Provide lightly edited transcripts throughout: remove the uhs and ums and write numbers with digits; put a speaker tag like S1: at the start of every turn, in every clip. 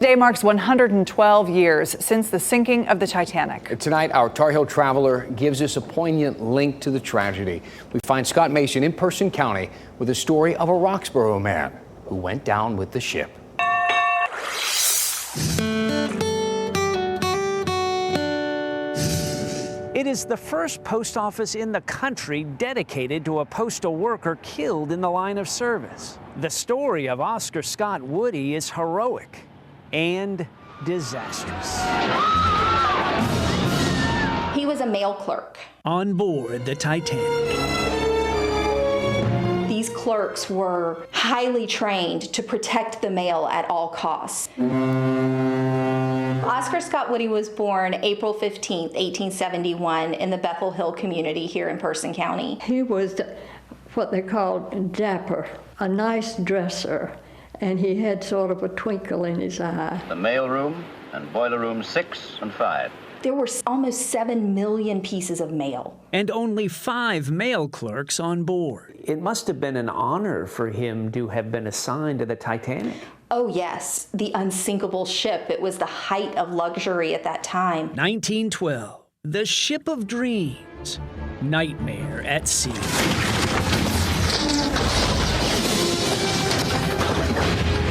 S1: Today marks 112 years since the sinking of the Titanic.
S2: Tonight, our Tar Heel traveler gives us a poignant link to the tragedy. We find Scott Mason in Person County with a story of a Roxboro man who went down with the ship.
S3: It is the first post office in the country dedicated to a postal worker killed in the line of service. The story of Oscar Scott Woody is heroic and disastrous.
S4: He was a mail clerk.
S3: On board the Titanic.
S4: These clerks were highly trained to protect the mail at all costs. Oscar Scott Woody was born April 15th, 1871 in the Bethel Hill community here in Person County.
S5: He was what they called dapper, a nice dresser, and he had sort of a twinkle in his eye.
S6: The mail room and boiler room 6 and 5.
S4: There were almost 7 million pieces of mail.
S3: And only 5 mail clerks on board.
S7: It must have been an honor for him to have been assigned to the Titanic.
S4: Oh yes, the unsinkable ship. It was the height of luxury at that time.
S3: 1912, the ship of dreams, nightmare at sea.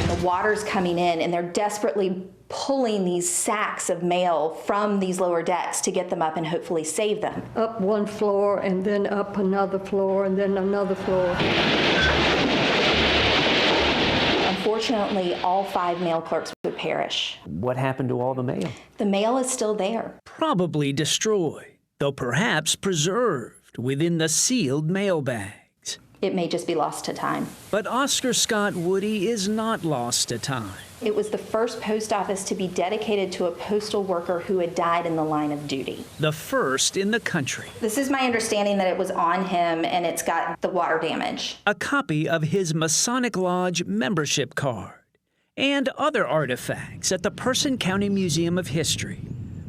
S4: The water's coming in and they're desperately pulling these sacks of mail from these lower decks to get them up and hopefully save them.
S5: Up one floor and then up another floor and then another floor.
S4: Unfortunately, all 5 mail clerks would perish.
S7: What happened to all the mail?
S4: The mail is still there.
S3: Probably destroyed, though perhaps preserved within the sealed mail bags.
S4: It may just be lost to time.
S3: But Oscar Scott Woody is not lost to time.
S4: It was the first post office to be dedicated to a postal worker who had died in the line of duty.
S3: The first in the country.
S4: This is my understanding that it was on him and it's got the water damage.
S3: A copy of his Masonic Lodge membership card and other artifacts at the Person County Museum of History,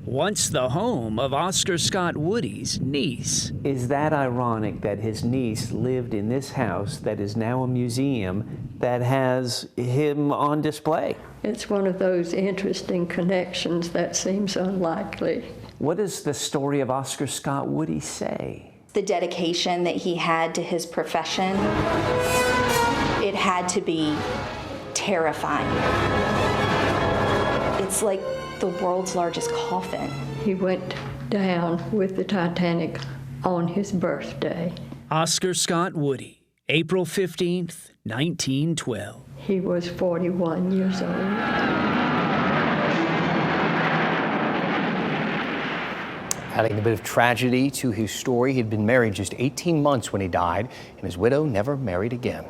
S3: once the home of Oscar Scott Woody's niece.
S7: Is that ironic that his niece lived in this house that is now a museum that has him on display?
S5: It's one of those interesting connections that seems unlikely.
S7: What does the story of Oscar Scott Woody say?
S4: The dedication that he had to his profession, it had to be terrifying. It's like the world's largest coffin.
S5: He went down with the Titanic on his birthday.
S3: Oscar Scott Woody, April 15th, 1912.
S5: He was 41 years old.
S2: Adding a bit of tragedy to his story, he'd been married just 18 months when he died, and his widow never married again.